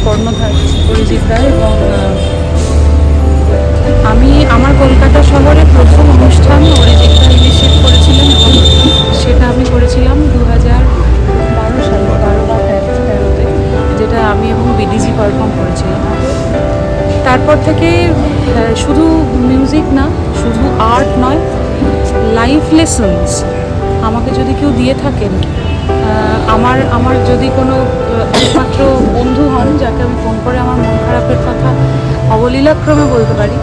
কর্ণধার অরিজিৎ রায়। এবং আমি আমার কলকাতা শহরে প্রথম অনুষ্ঠান অরিজিৎ রায় ইনিশিয়েট করেছিলেন এবং সেটা আমি করেছিলাম 2012 সালে, 12 বা 13-তে, যেটা আমি এবং বিডিজি পারফর্ম করেছিলাম। তারপর থেকে শুধু মিউজিক না, শুধু আর্ট নয়, লাইফ লেসন্স আমাকে যদি কেউ দিয়ে থাকেন, আমার যদি কোনো একমাত্র বন্ধু হন যাকে আমি ফোন করে আমার মন খারাপের কথা অবলীলাক্রমে বলতে পারি,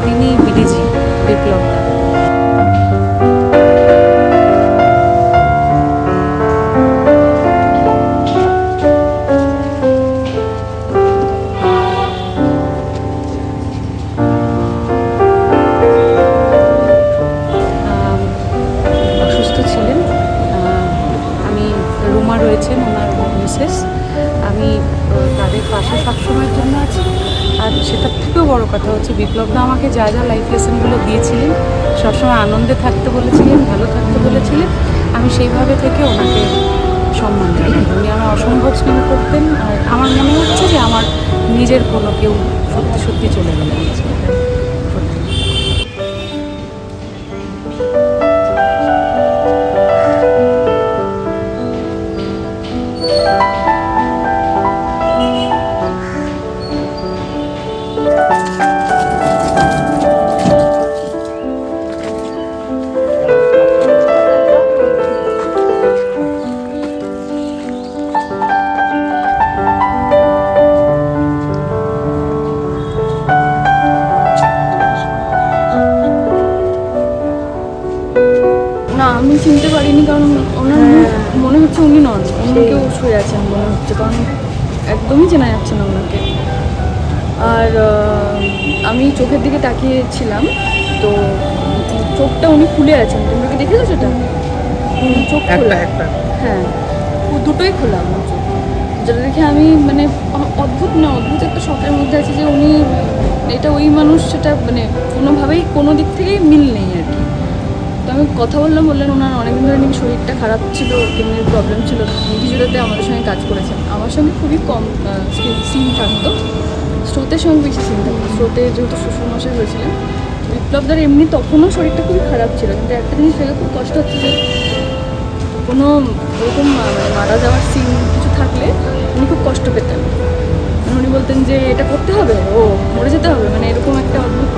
তিনি বিডিজি বিপ্লব দা। অসুস্থ ছিলেন, আমি রুমা রয়েছেন ওনার মিসেস, আমি তাদের পাশে সবসময়ের জন্য আছি। আর সেটার থেকেও বড় কথা হচ্ছে বিপ্লবদা আমাকে যা যা লাইফ লেসনগুলো দিয়েছিলেন, সবসময় আনন্দে থাকতে বলেছিলেন, ভালো থাকতে বলেছিলেন, আমি সেইভাবে থেকে ওনাকে সম্মান জানাই। উনি আমার অসম্ভব স্নেহ করতেন। আর আমার মনে হচ্ছে যে আমার নিজের কোনো কেউ সত্যি সত্যি চলে গেলেন আজকে। না, আমি চিনতে পারিনি, কারণ ওনার মনে হচ্ছে উনি নন, অন্য কেউ শুয়ে আছেন মনে হচ্ছে, কারণ একদমই চেনা যাচ্ছে না ওনাকে। আর আমি চোখের দিকে তাকিয়েছিলাম, তো চোখটা উনি খুলে আছেন, তোমরা কি দেখেছো সেটা? চোখ খোলা, হ্যাঁ, ও দুটোই খোলা আমার চোখ, যেটা দেখে আমি মানে অদ্ভুত একটা শখের মধ্যে আছি যে উনি এটা ওই মানুষ, সেটা মানে কোনোভাবেই কোনো দিক থেকেই মিল নেই আর কি। তো আমি কথা বললেন ওনার অনেকদিন ধরে নাকি শরীরটা খারাপ ছিল, কিডনির প্রবলেম ছিল। নিধিজুড়াতে আমাদের সঙ্গে কাজ করেছেন, আমার সঙ্গে খুবই কম সিন থাকতো, স্রোতের সঙ্গে বেশি সিন থাকতো। স্রোতে যেহেতু শ্বশুরমশাই হয়েছিলেন, বিপ্লবদার এমনি তখনও শরীরটা খুবই খারাপ ছিল, কিন্তু একটা জিনিস ভেবে খুব কষ্ট হচ্ছে যে কোনো ওরকম মানে মারা যাওয়ার সিন কিছু থাকলে উনি খুব কষ্ট পেতেন। মানে উনি বলতেন যে এটা করতে হবে, ও মরে যেতে হবে, মানে এরকম একটা অদ্ভুত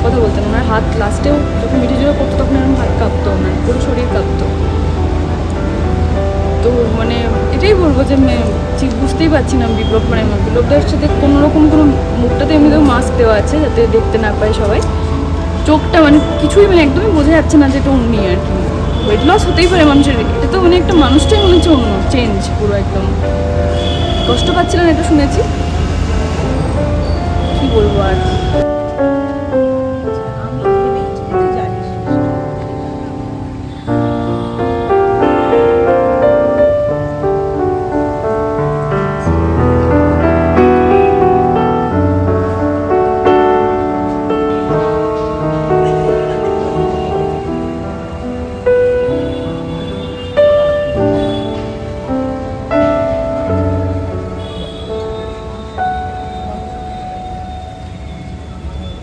কথা বলতেন। ওনার হাত লাস্টেও যখন মিঠিজোড়া করতো তখন এরকম হাত কাঁপতো, ওনার পুরো শরীর কাঁপতো। তো মানে এটাই বলবো যে বুঝতেই পারছি না বিপ্লবদার সাথে কোনোরকম কোনো মুখটাতে এমনিতেও মাস্ক দেওয়া আছে যাতে দেখতে না পায় সবাই, চোখটা মানে কিছুই মানে একদমই বোঝা যাচ্ছে না যে এটা উনি আর কি। ওয়েট লস হতেই পারে মানুষের, এটা তো মানে একটা মানুষটাই মনে হচ্ছে অন্য চেঞ্জ পুরো একদম। কষ্ট পাচ্ছিলেন এটা শুনেছি, কি বলবো আর।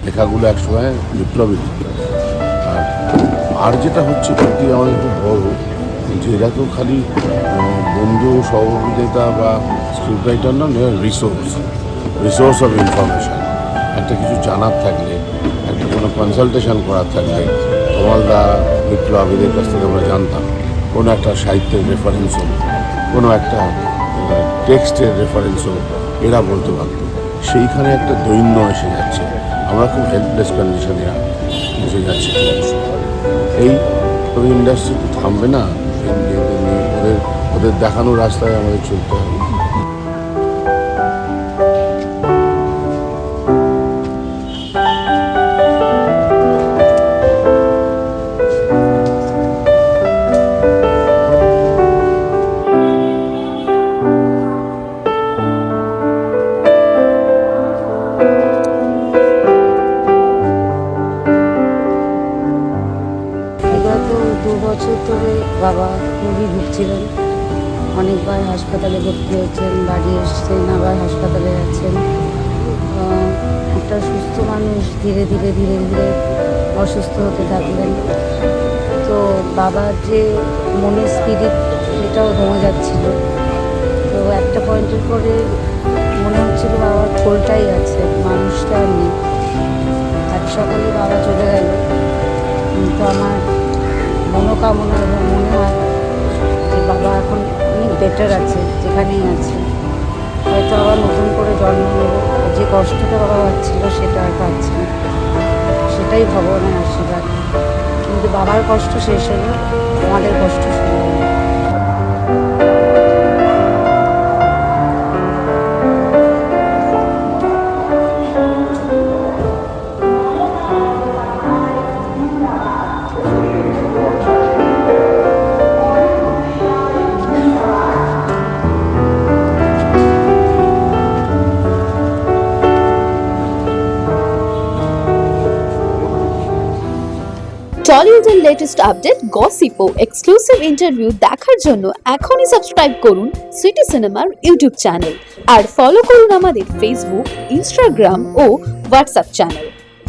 লেখাগুলো একসময় বিপ্লবী লিখত। আর যেটা হচ্ছে প্রতি আমাদের খুব বড়, যে এরা তো খালি বন্ধু সহযোগিতা বা স্ক্রিপ্ট রাইটার না, রিসোর্স অফ ইনফরমেশান। একটা কিছু জানার থাকলে, একটা কোনো কনসালটেশন করার থাকলে, কমলদা, বিপ্লব, এদের কাছ থেকে আমরা জানতাম। কোনো একটা সাহিত্যের রেফারেন্স হোক, কোনো একটা টেক্সটের রেফারেন্স হোক, এরা বলতে পারত। সেইখানে একটা দৈন্য এসে যাচ্ছে, আমরা খুব হেল্পলেস কন্ডিশনে এসে যাচ্ছি। এই ইন্ডাস্ট্রি তো থামবে না, ওদের দেখানো রাস্তায় আমাদের চলতে হবে। বিগত 2 বছর ধরে বাবা খুবই ভুগছিলেন, অনেকবার হাসপাতালে ভর্তি হয়েছেন, বাড়ি এসছেন, আবার হাসপাতালে আছেন। একটা সুস্থ মানুষ ধীরে ধীরে ধীরে ধীরে অসুস্থ হতে থাকলেন। তো বাবার যে মনের স্পিরিট এটাও কমে যাচ্ছিল। তো একটা পয়েন্টের পরে মনে হচ্ছিল বাবার খোলটাই আছে, মানুষটা আর নেই। আজ সকালে বাবা চলে গেল, কিন্তু আমার মনোকামনা এবং মনে হয় যে বাবা এখন অনেক বেটার আছে, যেখানেই আছে। হয়তো আবার নতুন করে জন্ম নেব, যে কষ্টটা বাবা পাচ্ছিল সেটা আর পাচ্ছে না, সেটাই ভগবানের আশীর্বাদ। কিন্তু বাবার কষ্ট শেষ হলো, আমাদের কষ্ট শুরু হলো। টলিউডের লেটেস্ট আপডেট, গসিপ ও এক্সক্লুসিভ ইন্টারভিউ দেখার জন্য এখনই সাবস্ক্রাইব করুন সিটি সিনেমার ইউটিউব চ্যানেল আর ফলো করুন আমাদের ফেসবুক, ইনস্টাগ্রাম ও হোয়াটসঅ্যাপ চ্যানেল।